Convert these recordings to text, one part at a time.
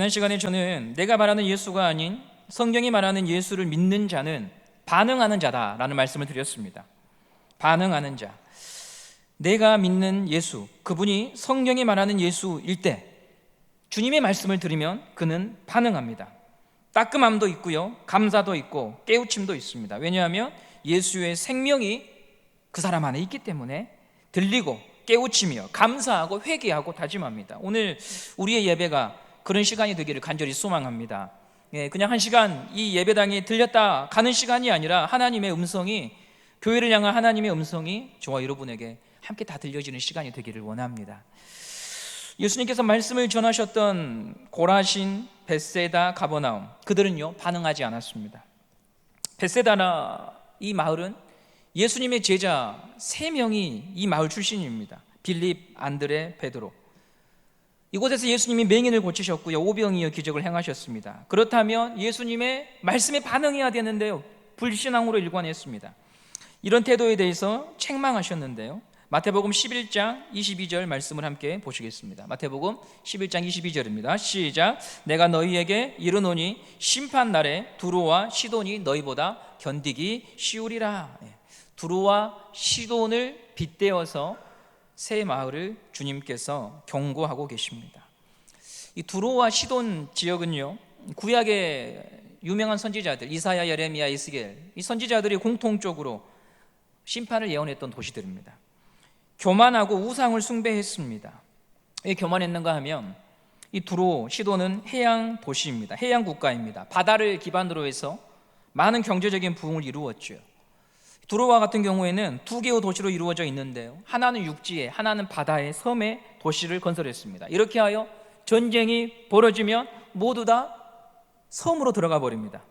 지난 시간에 저는 내가 말하는 예수가 아닌 성경이 말하는 예수를 믿는 자는 반응하는 자다라는 말씀을 드렸습니다. 반응하는 자, 내가 믿는 예수, 그분이 성경이 말하는 예수일 때 주님의 말씀을 들으면 그는 반응합니다. 따끔함도 있고요, 감사도 있고 깨우침도 있습니다. 왜냐하면 예수의 생명이 그 사람 안에 있기 때문에 들리고 깨우치며 감사하고 회개하고 다짐합니다. 오늘 우리의 예배가 그런 시간이 되기를 간절히 소망합니다. 그냥 한 시간 이 예배당에 들렸다 가는 시간이 아니라 하나님의 음성이, 교회를 향한 하나님의 음성이 저와 여러분에게 함께 다 들려지는 시간이 되기를 원합니다. 예수님께서 말씀을 전하셨던 고라신, 벳세다, 가버나움, 그들은요 반응하지 않았습니다. 벳세다나 이 마을은 예수님의 제자 3명이 이 마을 출신입니다. 빌립, 안드레, 베드로. 이곳에서 예수님이 맹인을 고치셨고요, 오병이어 기적을 행하셨습니다. 그렇다면 예수님의 말씀에 반응해야 되는데요, 불신앙으로 일관했습니다. 이런 태도에 대해서 책망하셨는데요, 마태복음 11장 22절 말씀을 함께 보시겠습니다. 마태복음 11장 22절입니다. 시작. 내가 너희에게 이르노니 심판날에 두로와 시돈이 너희보다 견디기 쉬우리라. 두로와 시돈을 빗대어서 새 마을을 주님께서 경고하고 계십니다. 이 두로와 시돈 지역은요, 구약의 유명한 선지자들 이사야, 예레미야, 에스겔, 이 선지자들이 공통적으로 심판을 예언했던 도시들입니다. 교만하고 우상을 숭배했습니다. 왜 교만했는가 하면 이 두로, 시돈은 해양 도시입니다. 해양 국가입니다. 바다를 기반으로 해서 많은 경제적인 부흥을 이루었죠. 두로와 같은 경우에는 2개의 도시로 이루어져 있는데요, 하나는 육지에, 하나는 바다에, 섬에 도시를 건설했습니다. 이렇게 하여 전쟁이 벌어지면 모두 다 섬으로 들어가 버립니다.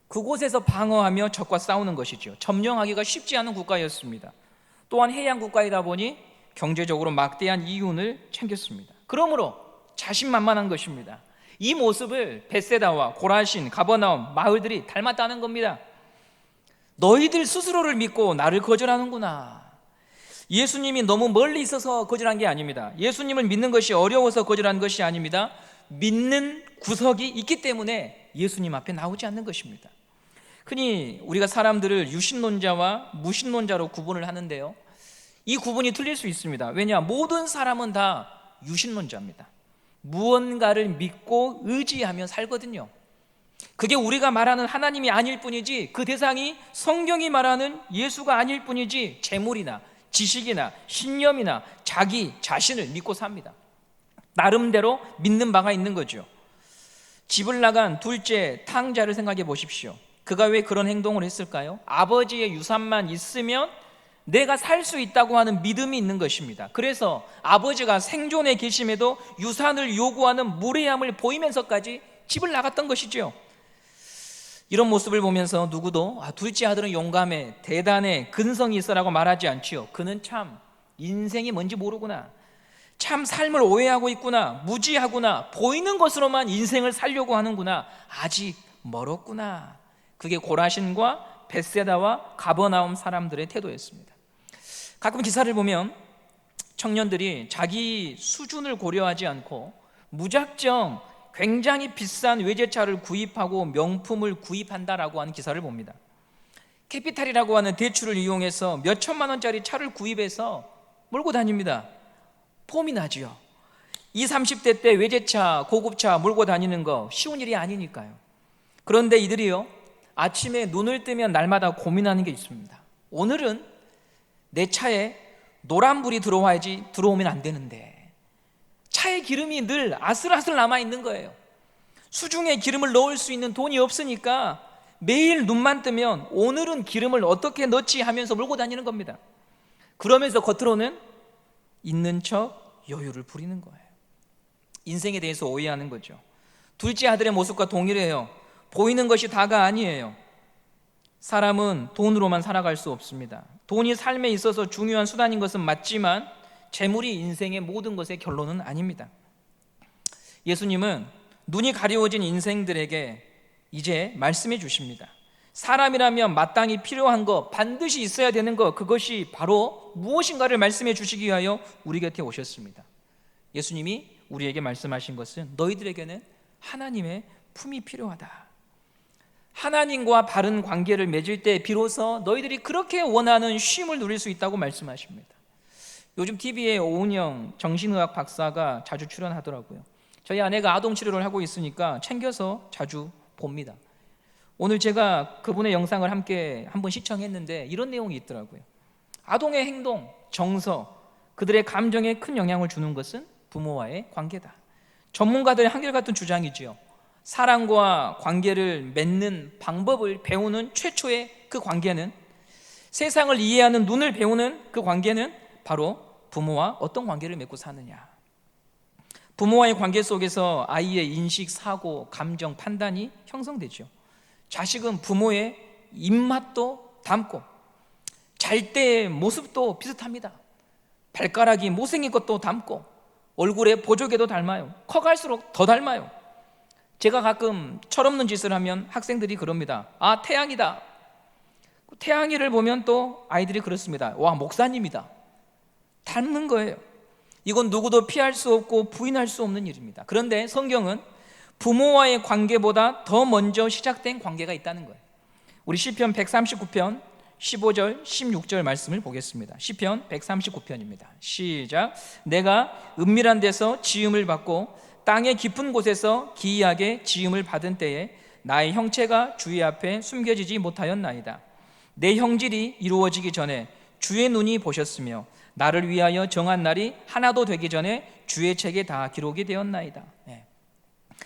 그곳에서 방어하며 적과 싸우는 것이죠. 점령하기가 쉽지 않은 국가였습니다. 또한 해양 국가이다 보니 경제적으로 막대한 이윤을 챙겼습니다. 그러므로 자신만만한 것입니다. 이 모습을 벳세다와 고라신, 가버나움 마을들이 닮았다는 겁니다. 너희들 스스로를 믿고 나를 거절하는구나. 예수님이 너무 멀리 있어서 거절한 게 아닙니다. 예수님을 믿는 것이 어려워서 거절한 것이 아닙니다. 믿는 구석이 있기 때문에 예수님 앞에 나오지 않는 것입니다. 흔히 우리가 사람들을 유신론자와 무신론자로 구분을 하는데요, 이 구분이 틀릴 수 있습니다. 왜냐? 모든 사람은 다 유신론자입니다. 무언가를 믿고 의지하며 살거든요. 그게 우리가 말하는 하나님이 아닐 뿐이지, 그 대상이 성경이 말하는 예수가 아닐 뿐이지, 재물이나 지식이나 신념이나 자기 자신을 믿고 삽니다. 나름대로 믿는 바가 있는 거죠. 집을 나간 둘째 탕자를 생각해 보십시오. 그가 왜 그런 행동을 했을까요? 아버지의 유산만 있으면 내가 살 수 있다고 하는 믿음이 있는 것입니다. 그래서 아버지가 생존에 계심에도 유산을 요구하는 무례함을 보이면서까지 집을 나갔던 것이죠. 이런 모습을 보면서 누구도 둘째 아들은 용감해, 대단해, 근성이 있어라고 말하지 않지요. 그는 참 인생이 뭔지 모르구나, 참 삶을 오해하고 있구나, 무지하구나, 보이는 것으로만 인생을 살려고 하는구나, 아직 멀었구나. 그게 고라신과 벳세다와 가버나움 사람들의 태도였습니다. 가끔 기사를 보면 청년들이 자기 수준을 고려하지 않고 무작정 굉장히 비싼 외제차를 구입하고 명품을 구입한다라고 하는 기사를 봅니다. 캐피탈이라고 하는 대출을 이용해서 몇 천만 원짜리 차를 구입해서 몰고 다닙니다. 폼이 나지요. 20, 30대 때 외제차, 고급차 몰고 다니는 거 쉬운 일이 아니니까요. 그런데 이들이요, 아침에 눈을 뜨면 날마다 고민하는 게 있습니다. 오늘은 내 차에 노란불이 들어오면 안 되는데 차에 기름이 늘 아슬아슬 남아있는 거예요. 수중에 기름을 넣을 수 있는 돈이 없으니까 매일 눈만 뜨면 오늘은 기름을 어떻게 넣지 하면서 몰고 다니는 겁니다. 그러면서 겉으로는 있는 척 여유를 부리는 거예요. 인생에 대해서 오해하는 거죠. 둘째 아들의 모습과 동일해요. 보이는 것이 다가 아니에요. 사람은 돈으로만 살아갈 수 없습니다. 돈이 삶에 있어서 중요한 수단인 것은 맞지만 재물이 인생의 모든 것의 결론은 아닙니다. 예수님은 눈이 가려워진 인생들에게 이제 말씀해 주십니다. 사람이라면 마땅히 필요한 것, 반드시 있어야 되는 것, 그것이 바로 무엇인가를 말씀해 주시기 위하여 우리 곁에 오셨습니다. 예수님이 우리에게 말씀하신 것은 너희들에게는 하나님의 품이 필요하다. 하나님과 바른 관계를 맺을 때 비로소 너희들이 그렇게 원하는 쉼을 누릴 수 있다고 말씀하십니다. 요즘 TV에 오은영 정신의학 박사가 자주 출연하더라고요. 저희 아내가 아동 치료를 하고 있으니까 챙겨서 자주 봅니다. 오늘 제가 그분의 영상을 함께 한번 시청했는데 이런 내용이 있더라고요. 아동의 행동, 정서, 그들의 감정에 큰 영향을 주는 것은 부모와의 관계다. 전문가들의 한결같은 주장이지요. 사랑과 관계를 맺는 방법을 배우는 최초의 그 관계는, 세상을 이해하는 눈을 배우는 그 관계는 바로 부모와 어떤 관계를 맺고 사느냐. 부모와의 관계 속에서 아이의 인식, 사고, 감정, 판단이 형성되죠. 자식은 부모의 입맛도 닮고 잘 때의 모습도 비슷합니다. 발가락이 못생긴 것도 닮고 얼굴에 보조개도 닮아요. 커갈수록 더 닮아요. 제가 가끔 철없는 짓을 하면 학생들이 그럽니다. 아, 태양이다. 태양이를 보면 또 아이들이 그렇습니다. 와, 목사님이다. 닮는 거예요. 이건 누구도 피할 수 없고 부인할 수 없는 일입니다. 그런데 성경은 부모와의 관계보다 더 먼저 시작된 관계가 있다는 거예요. 우리 시편 139편 15절 16절 말씀을 보겠습니다. 시편 139편입니다. 시작. 내가 은밀한 데서 지음을 받고 땅의 깊은 곳에서 기이하게 지음을 받은 때에 나의 형체가 주의 앞에 숨겨지지 못하였나이다. 내 형질이 이루어지기 전에 주의 눈이 보셨으며 나를 위하여 정한 날이 하나도 되기 전에 주의 책에 다 기록이 되었나이다.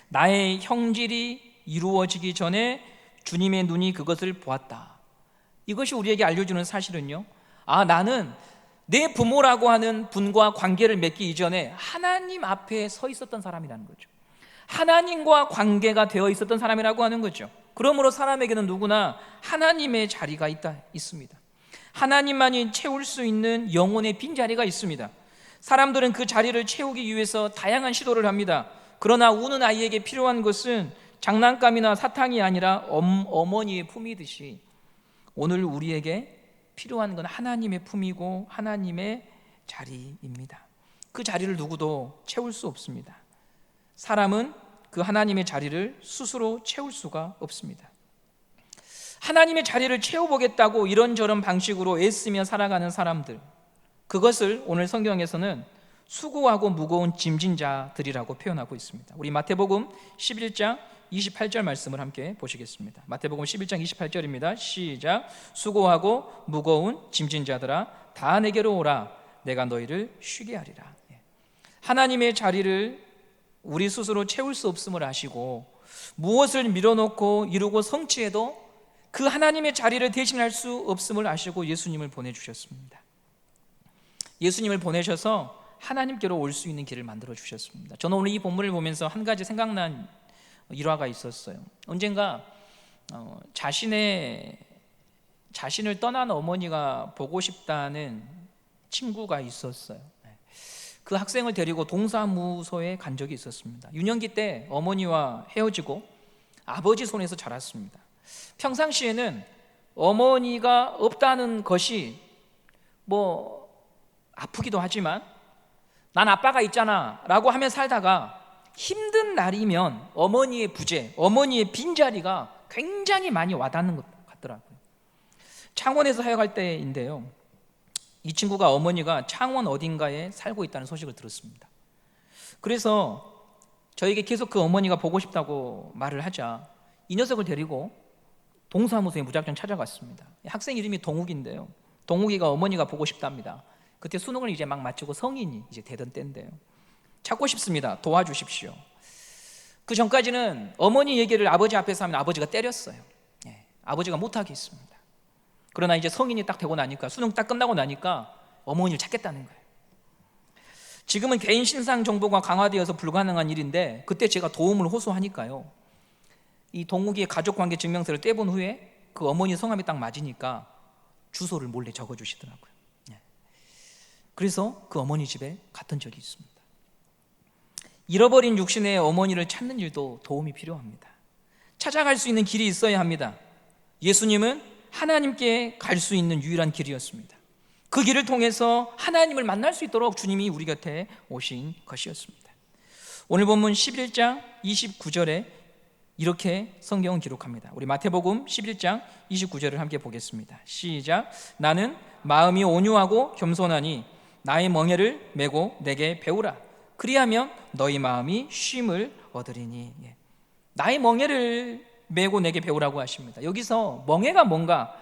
나의 형질이 이루어지기 전에 주님의 눈이 그것을 보았다. 이것이 우리에게 알려주는 사실은요, 아, 나는 내 부모라고 하는 분과 관계를 맺기 이전에 하나님 앞에 서 있었던 사람이라는 거죠. 하나님과 관계가 되어 있었던 사람이라고 하는 거죠. 그러므로 사람에게는 누구나 하나님의 자리가 있습니다. 하나님만이 채울 수 있는 영혼의 빈자리가 있습니다. 사람들은 그 자리를 채우기 위해서 다양한 시도를 합니다. 그러나 우는 아이에게 필요한 것은 장난감이나 사탕이 아니라 어머니의 품이듯이 오늘 우리에게 필요한 건 하나님의 품이고 하나님의 자리입니다. 그 자리를 누구도 채울 수 없습니다. 사람은 그 하나님의 자리를 스스로 채울 수가 없습니다. 하나님의 자리를 채워보겠다고 이런저런 방식으로 애쓰며 살아가는 사람들, 그것을 오늘 성경에서는 수고하고 무거운 짐진 자들이라고 표현하고 있습니다. 우리 마태복음 11장 28절 말씀을 함께 보시겠습니다. 마태복음 11장 28절입니다. 시작. 수고하고 무거운 짐진 자들아 다 내게로 오라. 내가 너희를 쉬게 하리라. 하나님의 자리를 우리 스스로 채울 수 없음을 아시고 무엇을 밀어놓고 이루고 성취해도 그 하나님의 자리를 대신할 수 없음을 아시고 예수님을 보내주셨습니다. 예수님을 보내셔서 하나님께로 올 수 있는 길을 만들어 주셨습니다. 저는 오늘 이 본문을 보면서 한 가지 생각난 일화가 있었어요. 언젠가 자신을 떠난 어머니가 보고 싶다는 친구가 있었어요. 그 학생을 데리고 동사무소에 간 적이 있었습니다. 유년기 때 어머니와 헤어지고 아버지 손에서 자랐습니다. 평상시에는 어머니가 없다는 것이 뭐 아프기도 하지만 난 아빠가 있잖아 라고 하며 살다가 힘든 날이면 어머니의 부재, 어머니의 빈자리가 굉장히 많이 와닿는 것 같더라고요. 창원에서 하여갈 때인데요, 이 친구가 어머니가 창원 어딘가에 살고 있다는 소식을 들었습니다. 그래서 저에게 계속 그 어머니가 보고 싶다고 말을 하자 이 녀석을 데리고 동사무소에 무작정 찾아갔습니다. 학생 이름이 동욱인데요, 동욱이가 어머니가 보고 싶답니다. 그때 수능을 이제 막 마치고 성인이 이제 되던 때인데요, 찾고 싶습니다. 도와주십시오. 그 전까지는 어머니 얘기를 아버지 앞에서 하면 아버지가 때렸어요. 아버지가 못하게 했습니다. 그러나 이제 성인이 딱 되고 나니까, 수능 딱 끝나고 나니까 어머니를 찾겠다는 거예요. 지금은 개인 신상 정보가 강화되어서 불가능한 일인데 그때 제가 도움을 호소하니까요, 이 동욱이의 가족관계 증명서를 떼본 후에 그 어머니 성함이 딱 맞으니까 주소를 몰래 적어주시더라고요. 그래서 그 어머니 집에 갔던 적이 있습니다. 잃어버린 육신의 어머니를 찾는 일도 도움이 필요합니다. 찾아갈 수 있는 길이 있어야 합니다. 예수님은 하나님께 갈 수 있는 유일한 길이었습니다. 그 길을 통해서 하나님을 만날 수 있도록 주님이 우리 곁에 오신 것이었습니다. 오늘 본문 11장 29절에 이렇게 성경은 기록합니다. 우리 마태복음 11장 29절을 함께 보겠습니다. 시작. 나는 마음이 온유하고 겸손하니 나의 멍에를 메고 내게 배우라. 그리하면 너희 마음이 쉼을 얻으리니. 나의 멍에를 메고 내게 배우라고 하십니다. 여기서 멍에가 뭔가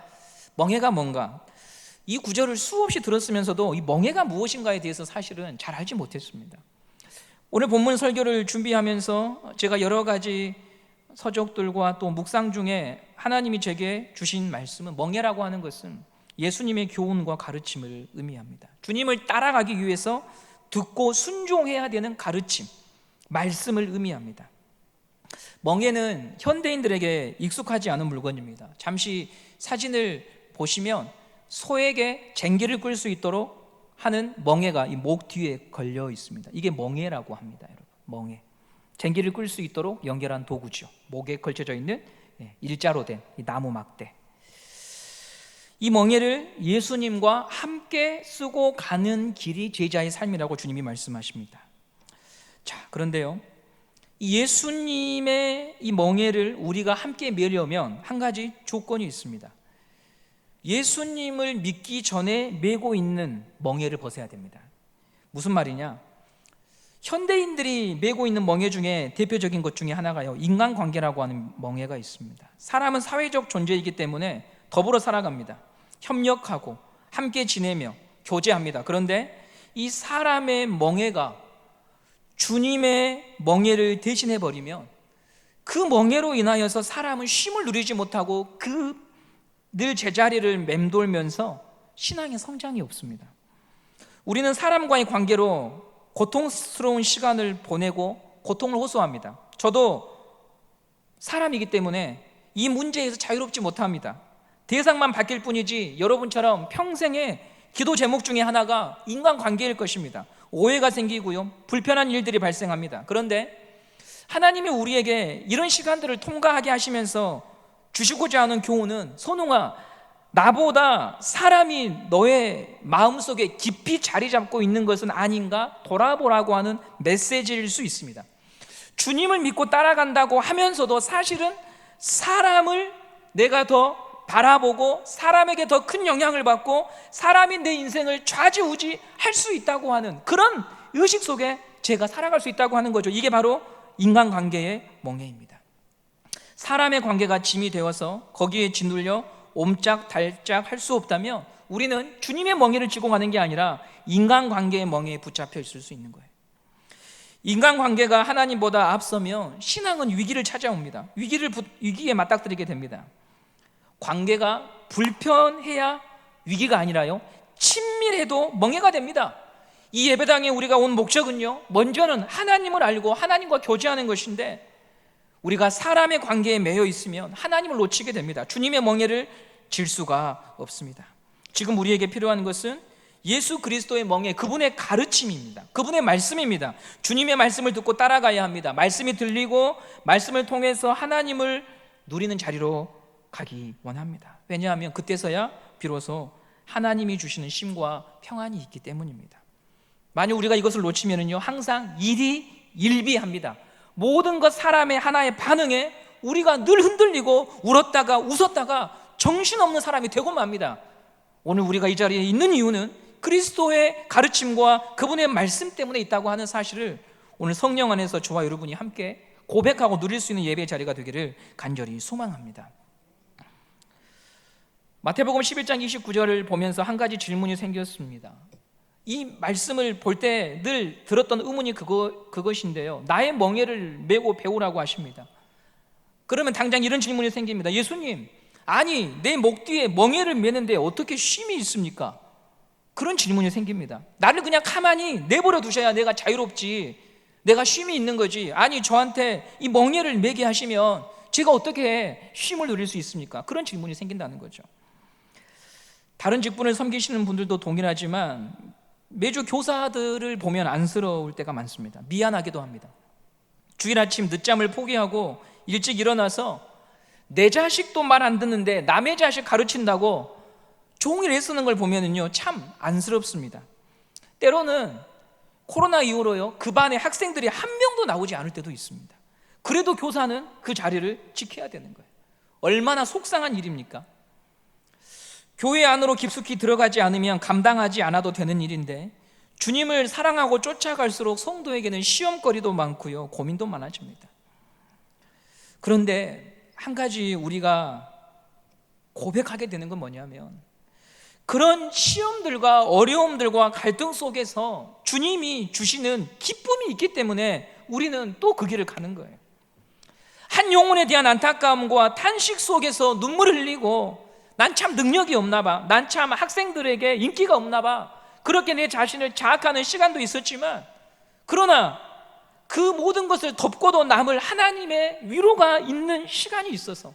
이 구절을 수없이 들었으면서도 이 멍에가 무엇인가에 대해서 사실은 잘 알지 못했습니다. 오늘 본문 설교를 준비하면서 제가 여러 가지 서적들과 또 묵상 중에 하나님이 제게 주신 말씀은 멍에라고 하는 것은 예수님의 교훈과 가르침을 의미합니다. 주님을 따라가기 위해서 듣고 순종해야 되는 가르침, 말씀을 의미합니다. 멍에는 현대인들에게 익숙하지 않은 물건입니다. 잠시 사진을 보시면 소에게 쟁기를 끌 수 있도록 하는 멍에가 이 목 뒤에 걸려 있습니다. 이게 멍에라고 합니다, 여러분. 멍에. 쟁기를 끌 수 있도록 연결한 도구죠. 목에 걸쳐져 있는 일자로 된 이 나무 막대. 이 멍에를 예수님과 함께 쓰고 가는 길이 제자의 삶이라고 주님이 말씀하십니다. 자, 그런데요, 이 예수님의 이 멍에를 우리가 함께 메려면 한 가지 조건이 있습니다. 예수님을 믿기 전에 메고 있는 멍에를 벗어야 됩니다. 무슨 말이냐? 현대인들이 메고 있는 멍에 중에 대표적인 것 중에 하나가요, 인간관계라고 하는 멍에가 있습니다. 사람은 사회적 존재이기 때문에 더불어 살아갑니다. 협력하고 함께 지내며 교제합니다. 그런데 이 사람의 멍에가 주님의 멍에를 대신해 버리면 그 멍에로 인하여서 사람은 쉼을 누리지 못하고 늘 제자리를 맴돌면서 신앙의 성장이 없습니다. 우리는 사람과의 관계로 고통스러운 시간을 보내고 고통을 호소합니다. 저도 사람이기 때문에 이 문제에서 자유롭지 못합니다. 대상만 바뀔 뿐이지 여러분처럼 평생의 기도 제목 중에 하나가 인간관계일 것입니다. 오해가 생기고요, 불편한 일들이 발생합니다. 그런데 하나님이 우리에게 이런 시간들을 통과하게 하시면서 주시고자 하는 교훈은, 선웅아, 나보다 사람이 너의 마음속에 깊이 자리 잡고 있는 것은 아닌가 돌아보라고 하는 메시지일 수 있습니다. 주님을 믿고 따라간다고 하면서도 사실은 사람을 내가 더 바라보고 사람에게 더 큰 영향을 받고 사람이 내 인생을 좌지우지할 수 있다고 하는 그런 의식 속에 제가 살아갈 수 있다고 하는 거죠. 이게 바로 인간관계의 멍에입니다. 사람의 관계가 짐이 되어서 거기에 짓눌려 옴짝달짝 할 수 없다면 우리는 주님의 멍에를 지고 가는 게 아니라 인간관계의 멍에에 붙잡혀 있을 수 있는 거예요. 인간관계가 하나님보다 앞서면 신앙은 위기를 찾아옵니다. 위기에 맞닥뜨리게 됩니다. 관계가 불편해야 위기가 아니라요, 친밀해도 멍에가 됩니다. 이 예배당에 우리가 온 목적은요, 먼저는 하나님을 알고 하나님과 교제하는 것인데 우리가 사람의 관계에 매여 있으면 하나님을 놓치게 됩니다. 주님의 멍에를 질 수가 없습니다. 지금 우리에게 필요한 것은 예수 그리스도의 멍에, 그분의 가르침입니다. 그분의 말씀입니다. 주님의 말씀을 듣고 따라가야 합니다. 말씀이 들리고 말씀을 통해서 하나님을 누리는 자리로 가기 원합니다. 왜냐하면 그때서야 비로소 하나님이 주시는 쉼과 평안이 있기 때문입니다. 만약 우리가 이것을 놓치면요, 항상 일희일비합니다. 모든 것, 사람의 하나의 반응에 우리가 늘 흔들리고 울었다가 웃었다가 정신없는 사람이 되고 맙니다. 오늘 우리가 이 자리에 있는 이유는 그리스도의 가르침과 그분의 말씀 때문에 있다고 하는 사실을 오늘 성령 안에서 저와 여러분이 함께 고백하고 누릴 수 있는 예배의 자리가 되기를 간절히 소망합니다. 마태복음 11장 29절을 보면서 한 가지 질문이 생겼습니다. 이 말씀을 볼 때 늘 들었던 의문이 그것인데요, 나의 멍에를 메고 배우라고 하십니다. 그러면 당장 이런 질문이 생깁니다. 예수님, 아니 내 목 뒤에 멍에를 메는데 어떻게 쉼이 있습니까? 그런 질문이 생깁니다. 나를 그냥 가만히 내버려 두셔야 내가 자유롭지, 내가 쉼이 있는 거지, 아니 저한테 이 멍에를 메게 하시면 제가 어떻게 쉼을 누릴 수 있습니까? 그런 질문이 생긴다는 거죠. 다른 직분을 섬기시는 분들도 동일하지만 매주 교사들을 보면 안쓰러울 때가 많습니다. 미안하기도 합니다. 주일 아침 늦잠을 포기하고 일찍 일어나서 내 자식도 말 안 듣는데 남의 자식 가르친다고 종일 애쓰는 걸 보면은요, 참 안쓰럽습니다. 때로는 코로나 이후로요, 그 반에 학생들이 한 명도 나오지 않을 때도 있습니다. 그래도 교사는 그 자리를 지켜야 되는 거예요. 얼마나 속상한 일입니까? 교회 안으로 깊숙이 들어가지 않으면 감당하지 않아도 되는 일인데 주님을 사랑하고 쫓아갈수록 성도에게는 시험거리도 많고요, 고민도 많아집니다. 그런데 한 가지 우리가 고백하게 되는 건 뭐냐면, 그런 시험들과 어려움들과 갈등 속에서 주님이 주시는 기쁨이 있기 때문에 우리는 또 그 길을 가는 거예요. 한 영혼에 대한 안타까움과 탄식 속에서 눈물을 흘리고 난 참 능력이 없나 봐, 난 참 학생들에게 인기가 없나 봐, 그렇게 내 자신을 자학하는 시간도 있었지만, 그러나 그 모든 것을 덮고도 남을 하나님의 위로가 있는 시간이 있어서,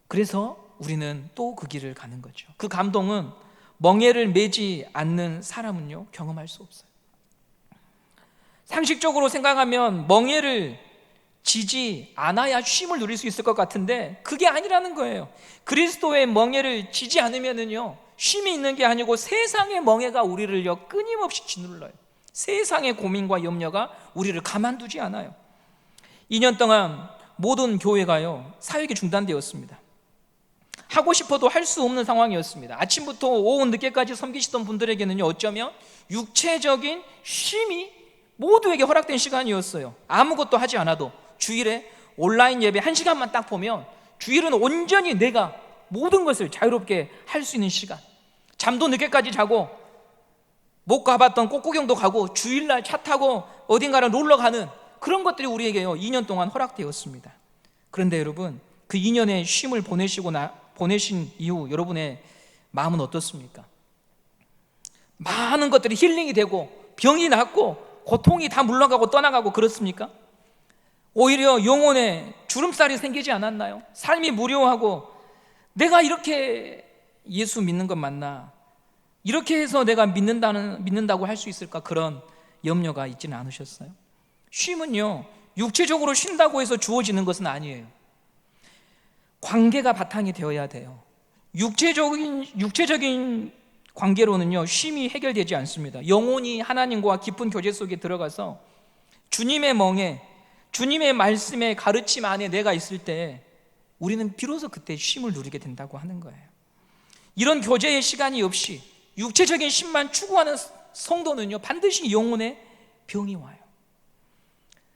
그래서 우리는 또 그 길을 가는 거죠. 그 감동은 멍에를 매지 않는 사람은요, 경험할 수 없어요. 상식적으로 생각하면 멍에를 지지 않아야 쉼을 누릴 수 있을 것 같은데 그게 아니라는 거예요. 그리스도의 멍에를 지지 않으면은요, 쉼이 있는 게 아니고 세상의 멍에가 우리를요 끊임없이 짓눌러요. 세상의 고민과 염려가 우리를 가만두지 않아요. 2년 동안 모든 교회가요 사역이 중단되었습니다. 하고 싶어도 할 수 없는 상황이었습니다. 아침부터 오후 늦게까지 섬기시던 분들에게는요, 어쩌면 육체적인 쉼이 모두에게 허락된 시간이었어요. 아무것도 하지 않아도 주일에 온라인 예배 1시간만 딱 보면 주일은 온전히 내가 모든 것을 자유롭게 할 수 있는 시간, 잠도 늦게까지 자고 못 가봤던 꽃구경도 가고 주일날 차 타고 어딘가를 놀러 가는 그런 것들이 우리에게요 2년 동안 허락되었습니다. 그런데 여러분, 그 2년의 쉼을 보내신 이후 여러분의 마음은 어떻습니까? 많은 것들이 힐링이 되고 병이 낫고 고통이 다 물러가고 떠나가고 그렇습니까? 오히려 영혼에 주름살이 생기지 않았나요? 삶이 무료하고 내가 이렇게 예수 믿는 것 맞나? 이렇게 해서 내가 믿는다고 할 수 있을까? 그런 염려가 있지는 않으셨어요? 쉼은요 육체적으로 쉰다고 해서 주어지는 것은 아니에요. 관계가 바탕이 되어야 돼요. 육체적인 관계로는요 쉼이 해결되지 않습니다. 영혼이 하나님과 깊은 교제 속에 들어가서 주님의 멍에, 주님의 말씀의 가르침 안에 내가 있을 때 우리는 비로소 그때 쉼을 누리게 된다고 하는 거예요. 이런 교제의 시간이 없이 육체적인 쉼만 추구하는 성도는요 반드시 영혼에 병이 와요.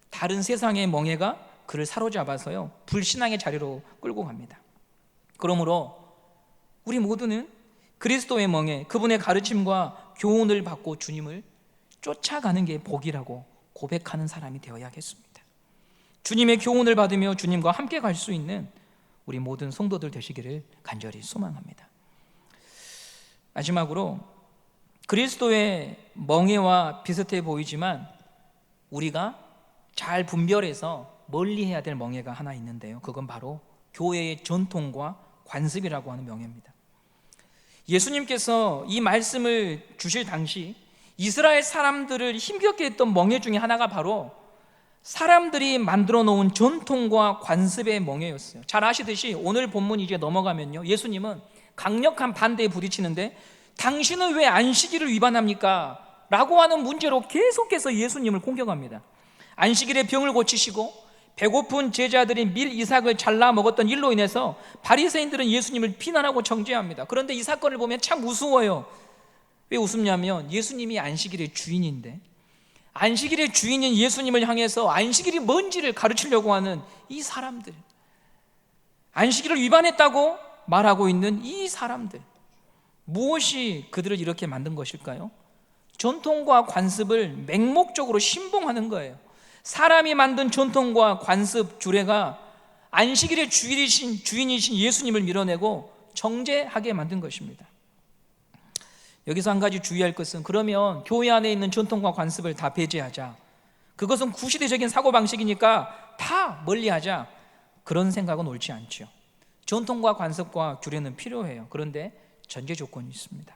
다른 세상의 멍에가 그를 사로잡아서요 불신앙의 자리로 끌고 갑니다. 그러므로 우리 모두는 그리스도의 멍에, 그분의 가르침과 교훈을 받고 주님을 쫓아가는 게 복이라고 고백하는 사람이 되어야겠습니다. 주님의 교훈을 받으며 주님과 함께 갈 수 있는 우리 모든 성도들 되시기를 간절히 소망합니다. 마지막으로 그리스도의 멍에와 비슷해 보이지만 우리가 잘 분별해서 멀리해야 될 멍에가 하나 있는데요, 그건 바로 교회의 전통과 관습이라고 하는 명예입니다. 예수님께서 이 말씀을 주실 당시 이스라엘 사람들을 힘겹게 했던 멍에 중에 하나가 바로 사람들이 만들어 놓은 전통과 관습의 멍에였어요. 잘 아시듯이 오늘 본문 이제 넘어가면요, 예수님은 강력한 반대에 부딪히는데 당신은 왜 안식일을 위반합니까? 라고 하는 문제로 계속해서 예수님을 공격합니다. 안식일에 병을 고치시고 배고픈 제자들이 밀 이삭을 잘라 먹었던 일로 인해서 바리새인들은 예수님을 비난하고 정죄합니다. 그런데 이 사건을 보면 참 우스워요. 왜 웃음냐면 예수님이 안식일의 주인인데, 안식일의 주인인 예수님을 향해서 안식일이 뭔지를 가르치려고 하는 이 사람들, 안식일을 위반했다고 말하고 있는 이 사람들, 무엇이 그들을 이렇게 만든 것일까요? 전통과 관습을 맹목적으로 신봉하는 거예요. 사람이 만든 전통과 관습, 주례가 안식일의 주인이신 예수님을 밀어내고 정죄하게 만든 것입니다. 여기서 한 가지 주의할 것은, 그러면 교회 안에 있는 전통과 관습을 다 배제하자, 그것은 구시대적인 사고방식이니까 다 멀리하자, 그런 생각은 옳지 않죠. 전통과 관습과 규례는 필요해요. 그런데 전제 조건이 있습니다.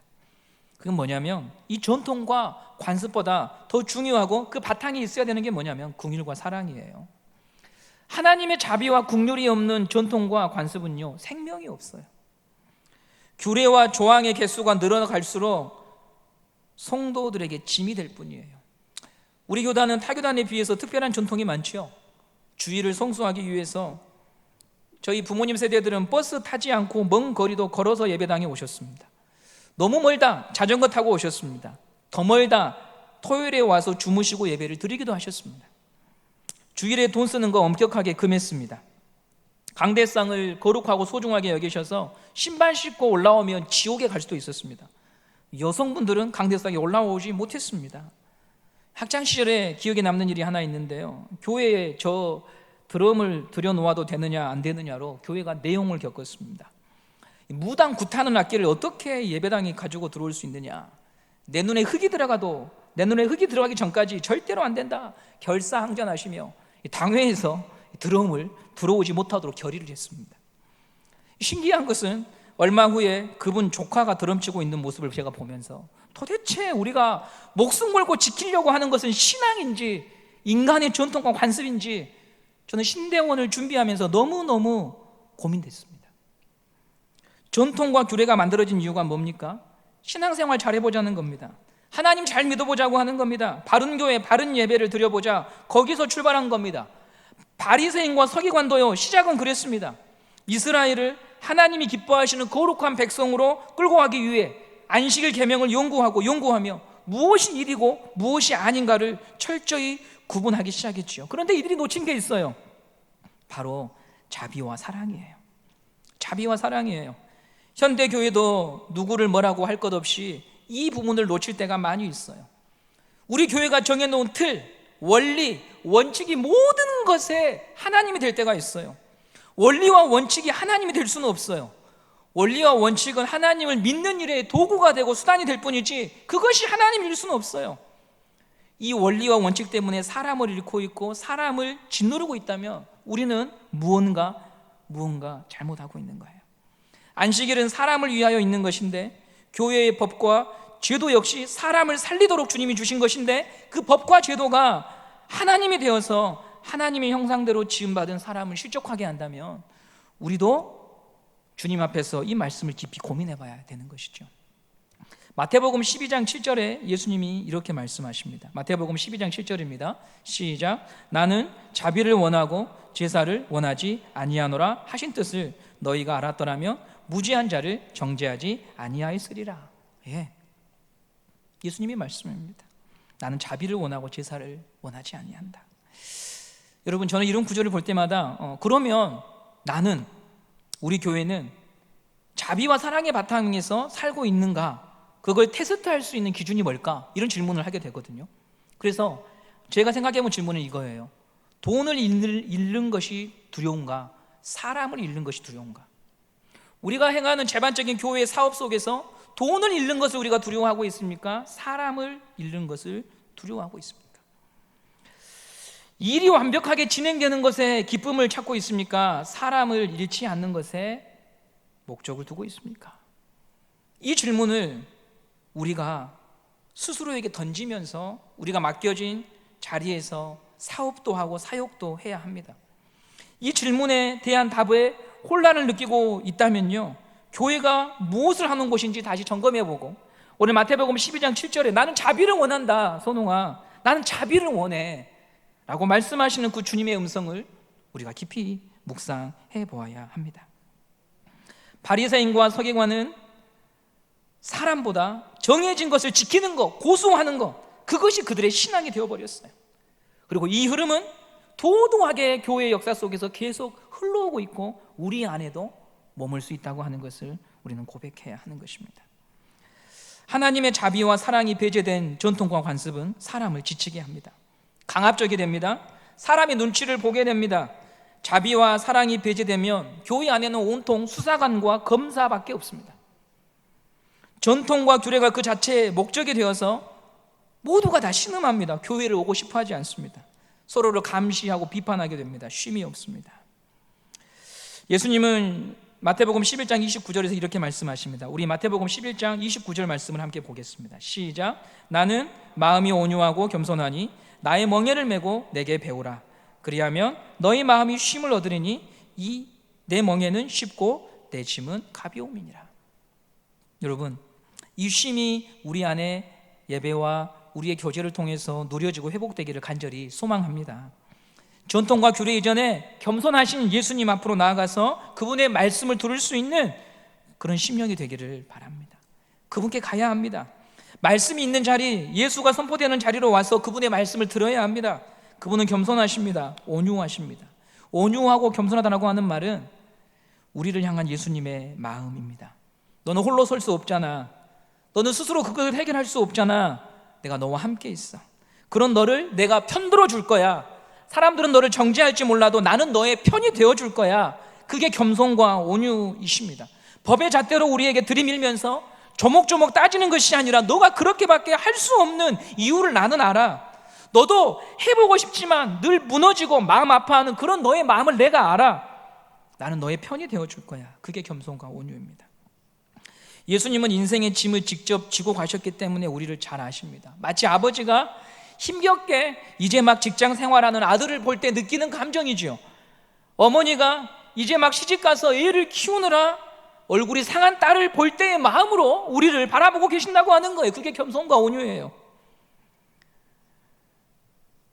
그건 뭐냐면 이 전통과 관습보다 더 중요하고 그 바탕이 있어야 되는 게 뭐냐면 긍휼과 사랑이에요. 하나님의 자비와 긍휼이 없는 전통과 관습은요 생명이 없어요. 규례와 조항의 개수가 늘어갈수록 성도들에게 짐이 될 뿐이에요. 우리 교단은 타교단에 비해서 특별한 전통이 많죠. 주일을 성수하기 위해서 저희 부모님 세대들은 버스 타지 않고 먼 거리도 걸어서 예배당에 오셨습니다. 너무 멀다 자전거 타고 오셨습니다. 더 멀다 토요일에 와서 주무시고 예배를 드리기도 하셨습니다. 주일에 돈 쓰는 거 엄격하게 금했습니다. 강대상을 거룩하고 소중하게 여기셔서 신발 신고 올라오면 지옥에 갈 수도 있었습니다. 여성분들은 강대상에 올라오지 못했습니다. 학창시절에 기억에 남는 일이 하나 있는데요, 교회에 저 드럼을 들여놓아도 되느냐 안 되느냐로 교회가 내용을 겪었습니다. 무당 굿하는 악기를 어떻게 예배당에 가지고 들어올 수 있느냐, 내 눈에 흙이 들어가기 전까지 절대로 안 된다 결사항전하시며 당회에서 드럼을 들어오지 못하도록 결의를 했습니다. 신기한 것은 얼마 후에 그분 조카가 드럼 치고 있는 모습을 제가 보면서 도대체 우리가 목숨 걸고 지키려고 하는 것은 신앙인지 인간의 전통과 관습인지 저는 신대원을 준비하면서 너무너무 고민됐습니다. 전통과 규례가 만들어진 이유가 뭡니까? 신앙생활 잘해보자는 겁니다. 하나님 잘 믿어보자고 하는 겁니다. 바른 교회, 바른 예배를 드려보자, 거기서 출발한 겁니다. 바리새인과 서기관도요, 시작은 그랬습니다. 이스라엘을 하나님이 기뻐하시는 거룩한 백성으로 끌고 가기 위해 안식일 계명을 연구하며 무엇이 일이고 무엇이 아닌가를 철저히 구분하기 시작했죠. 그런데 이들이 놓친 게 있어요. 바로 자비와 사랑이에요. 자비와 사랑이에요. 현대 교회도 누구를 뭐라고 할 것 없이 이 부분을 놓칠 때가 많이 있어요. 우리 교회가 정해놓은 틀, 원리, 원칙이 모든 것에 하나님이 될 때가 있어요. 원리와 원칙이 하나님이 될 수는 없어요. 원리와 원칙은 하나님을 믿는 일에 도구가 되고 수단이 될 뿐이지 그것이 하나님일 수는 없어요. 이 원리와 원칙 때문에 사람을 잃고 있고 사람을 짓누르고 있다면 우리는 무언가 잘못하고 있는 거예요. 안식일은 사람을 위하여 있는 것인데 교회의 법과 제도 역시 사람을 살리도록 주님이 주신 것인데 그 법과 제도가 하나님이 되어서 하나님의 형상대로 지음받은 사람을 실족하게 한다면 우리도 주님 앞에서 이 말씀을 깊이 고민해 봐야 되는 것이죠. 마태복음 12장 7절에 예수님이 이렇게 말씀하십니다. 마태복음 12장 7절입니다. 시작. 나는 자비를 원하고 제사를 원하지 아니하노라 하신 뜻을 너희가 알았더라면 무지한 자를 정죄하지 아니하였으리라. 예수님이 말씀입니다. 나는 자비를 원하고 제사를 원하지 아니한다. 여러분, 저는 이런 구절을 볼 때마다 그러면 나는, 우리 교회는 자비와 사랑의 바탕에서 살고 있는가, 그걸 테스트할 수 있는 기준이 뭘까, 이런 질문을 하게 되거든요. 그래서 제가 생각해본 질문은 이거예요. 돈을 잃는 것이 두려운가, 사람을 잃는 것이 두려운가? 우리가 행하는 제반적인 교회의 사업 속에서 돈을 잃는 것을 우리가 두려워하고 있습니까? 사람을 잃는 것을 두려워하고 있습니까? 일이 완벽하게 진행되는 것에 기쁨을 찾고 있습니까? 사람을 잃지 않는 것에 목적을 두고 있습니까? 이 질문을 우리가 스스로에게 던지면서 우리가 맡겨진 자리에서 사업도 하고 사역도 해야 합니다. 이 질문에 대한 답에 혼란을 느끼고 있다면요, 교회가 무엇을 하는 곳인지 다시 점검해보고, 오늘 마태복음 12장 7절에 나는 자비를 원한다, 선홍아, 나는 자비를 원해 라고 말씀하시는 그 주님의 음성을 우리가 깊이 묵상해 보아야 합니다. 바리새인과 서기관은 사람보다 정해진 것을 지키는 것, 고수하는 것, 그것이 그들의 신앙이 되어버렸어요. 그리고 이 흐름은 도도하게 교회의 역사 속에서 계속 흘러오고 있고 우리 안에도 머물 수 있다고 하는 것을 우리는 고백해야 하는 것입니다. 하나님의 자비와 사랑이 배제된 전통과 관습은 사람을 지치게 합니다. 강압적이 됩니다. 사람의 눈치를 보게 됩니다. 자비와 사랑이 배제되면 교회 안에는 온통 수사관과 검사밖에 없습니다. 전통과 규례가 그 자체의 목적이 되어서 모두가 다 신음합니다. 교회를 오고 싶어 하지 않습니다. 서로를 감시하고 비판하게 됩니다. 쉼이 없습니다. 예수님은 마태복음 11장 29절에서 이렇게 말씀하십니다. 우리 마태복음 11장 29절 말씀을 함께 보겠습니다. 시작. 나는 마음이 온유하고 겸손하니 나의 멍에를 메고 내게 배우라. 그리하면 너희 마음이 쉼을 얻으리니 이 내 멍에는 쉽고 내 짐은 가벼움이니라. 여러분, 이 쉼이 우리 안에 예배와 우리의 교제를 통해서 누려지고 회복되기를 간절히 소망합니다. 전통과 규례 이전에 겸손하신 예수님 앞으로 나아가서 그분의 말씀을 들을 수 있는 그런 심령이 되기를 바랍니다. 그분께 가야 합니다. 말씀이 있는 자리, 예수가 선포되는 자리로 와서 그분의 말씀을 들어야 합니다. 그분은 겸손하십니다. 온유하십니다. 온유하고 겸손하다고 하는 말은 우리를 향한 예수님의 마음입니다. 너는 홀로 설 수 없잖아. 너는 스스로 그것을 해결할 수 없잖아. 내가 너와 함께 있어. 그런 너를 내가 편들어 줄 거야. 사람들은 너를 정죄할지 몰라도 나는 너의 편이 되어 줄 거야. 그게 겸손과 온유이십니다. 법의 잣대로 우리에게 들이밀면서 조목조목 따지는 것이 아니라 너가 그렇게밖에 할 수 없는 이유를 나는 알아. 너도 해보고 싶지만 늘 무너지고 마음 아파하는 그런 너의 마음을 내가 알아. 나는 너의 편이 되어줄 거야. 그게 겸손과 온유입니다. 예수님은 인생의 짐을 직접 지고 가셨기 때문에 우리를 잘 아십니다. 마치 아버지가 힘겹게 이제 막 직장 생활하는 아들을 볼 때 느끼는 감정이지요. 어머니가 이제 막 시집가서 애를 키우느라 얼굴이 상한 딸을 볼 때의 마음으로 우리를 바라보고 계신다고 하는 거예요. 그게 겸손과 온유예요.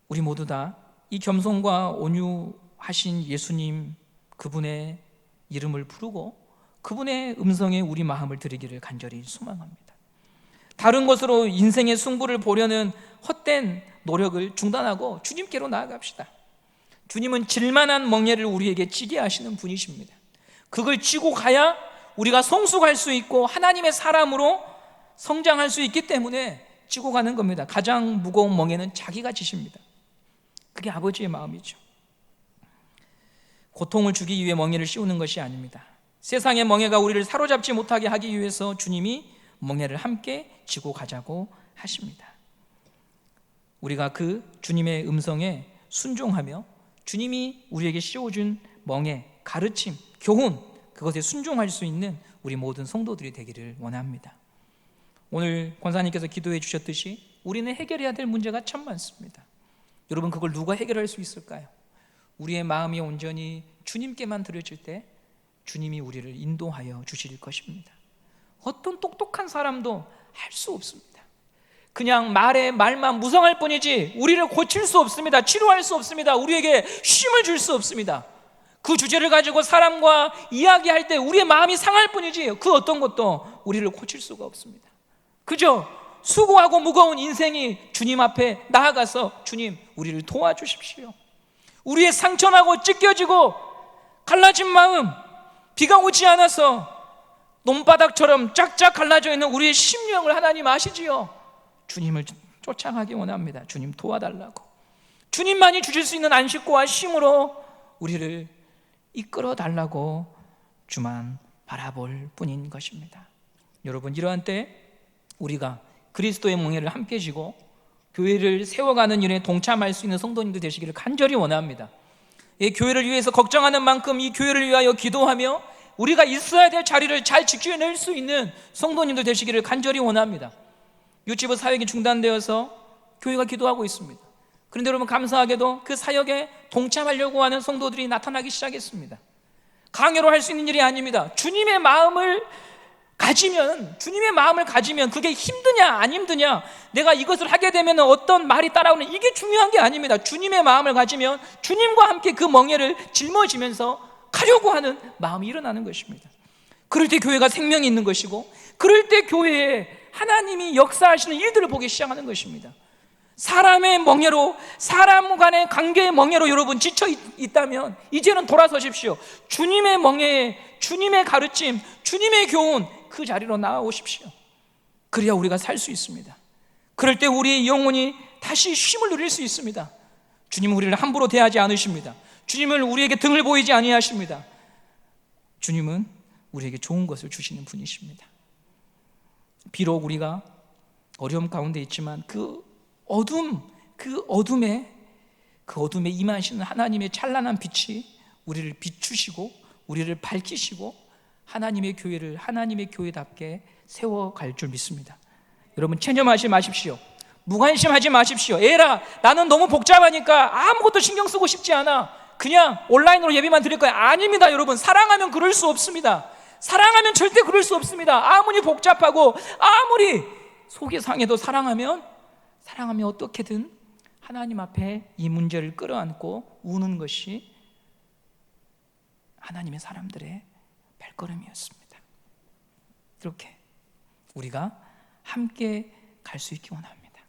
우리 모두 다 이 겸손과 온유하신 예수님, 그분의 이름을 부르고 그분의 음성에 우리 마음을 드리기를 간절히 소망합니다. 다른 것으로 인생의 승부를 보려는 헛된 노력을 중단하고 주님께로 나아갑시다. 주님은 질만한 멍에를 우리에게 찌게 하시는 분이십니다. 그걸 쥐고 가야 우리가 성숙할 수 있고 하나님의 사람으로 성장할 수 있기 때문에 쥐고 가는 겁니다. 가장 무거운 멍에는 자기가 지십니다. 그게 아버지의 마음이죠. 고통을 주기 위해 멍에를 씌우는 것이 아닙니다. 세상의 멍에가 우리를 사로잡지 못하게 하기 위해서 주님이 멍에를 함께 지고 가자고 하십니다. 우리가 그 주님의 음성에 순종하며 주님이 우리에게 씌워준 멍에, 가르침, 교훈, 그것에 순종할 수 있는 우리 모든 성도들이 되기를 원합니다. 오늘 권사님께서 기도해 주셨듯이 우리는 해결해야 될 문제가 참 많습니다. 여러분, 그걸 누가 해결할 수 있을까요? 우리의 마음이 온전히 주님께만 드려질 때 주님이 우리를 인도하여 주실 것입니다. 어떤 똑똑한 사람도 할 수 없습니다. 그냥 말만 무성할 뿐이지 우리를 고칠 수 없습니다. 치료할 수 없습니다. 우리에게 쉼을 줄 수 없습니다. 그 주제를 가지고 사람과 이야기할 때 우리의 마음이 상할 뿐이지 그 어떤 것도 우리를 고칠 수가 없습니다. 그저 수고하고 무거운 인생이 주님 앞에 나아가서 주님, 우리를 도와주십시오. 우리의 상처나고 찢겨지고 갈라진 마음, 비가 오지 않아서 논바닥처럼 쫙쫙 갈라져 있는 우리의 심령을 하나님 아시지요. 주님을 쫓아가기 원합니다. 주님 도와달라고. 주님만이 주실 수 있는 안식과 쉼으로 우리를 이끌어 달라고 주만 바라볼 뿐인 것입니다. 여러분, 이러한 때 우리가 그리스도의 멍에를 함께 지고 교회를 세워가는 일에 동참할 수 있는 성도님들 되시기를 간절히 원합니다. 이 교회를 위해서 걱정하는 만큼 이 교회를 위하여 기도하며 우리가 있어야 될 자리를 잘 지켜낼 수 있는 성도님들 되시기를 간절히 원합니다. 유치부 사역이 중단되어서 교회가 기도하고 있습니다. 그런데 여러분, 감사하게도 그 사역에 동참하려고 하는 성도들이 나타나기 시작했습니다. 강요로 할 수 있는 일이 아닙니다. 주님의 마음을 가지면 그게 힘드냐 안 힘드냐, 내가 이것을 하게 되면 어떤 말이 따라오는, 이게 중요한 게 아닙니다. 주님의 마음을 가지면 주님과 함께 그 멍에를 짊어지면서 가려고 하는 마음이 일어나는 것입니다. 그럴 때 교회가 생명이 있는 것이고, 그럴 때 교회에 하나님이 역사하시는 일들을 보기 시작하는 것입니다. 사람의 멍에로, 사람 간의 관계의 멍에로 여러분 지쳐 있다면 이제는 돌아서십시오. 주님의 멍에, 주님의 가르침, 주님의 교훈, 그 자리로 나아오십시오. 그래야 우리가 살 수 있습니다. 그럴 때 우리의 영혼이 다시 쉼을 누릴 수 있습니다. 주님은 우리를 함부로 대하지 않으십니다. 주님은 우리에게 등을 보이지 아니하십니다. 주님은 우리에게 좋은 것을 주시는 분이십니다. 비록 우리가 어려움 가운데 있지만 그 어둠에 임하시는 하나님의 찬란한 빛이 우리를 비추시고 우리를 밝히시고 하나님의 교회를 하나님의 교회답게 세워갈 줄 믿습니다. 여러분, 체념하지 마십시오. 무관심하지 마십시오. 에라, 나는 너무 복잡하니까 아무것도 신경 쓰고 싶지 않아, 그냥 온라인으로 예배만 드릴 거야. 아닙니다. 여러분, 사랑하면 그럴 수 없습니다. 사랑하면 절대 그럴 수 없습니다. 아무리 복잡하고 아무리 속이 상해도 사랑하면 어떻게든 하나님 앞에 이 문제를 끌어안고 우는 것이 하나님의 사람들의 발걸음이었습니다. 이렇게 우리가 함께 갈 수 있기 원합니다.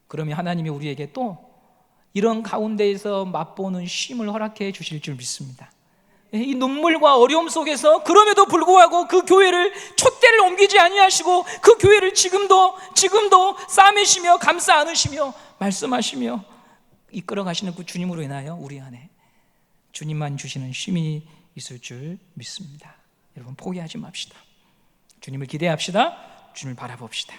그러면 하나님이 우리에게 또 이런 가운데에서 맛보는 쉼을 허락해 주실 줄 믿습니다. 이 눈물과 어려움 속에서 그럼에도 불구하고 그 교회를 촛대를 옮기지 아니하시고 그 교회를 지금도 싸매시며 감싸 안으시며 말씀하시며 이끌어 가시는 그 주님으로 인하여 우리 안에 주님만 주시는 쉼이 있을 줄 믿습니다. 여러분 포기하지 맙시다. 주님을 기대합시다. 주님을 바라봅시다.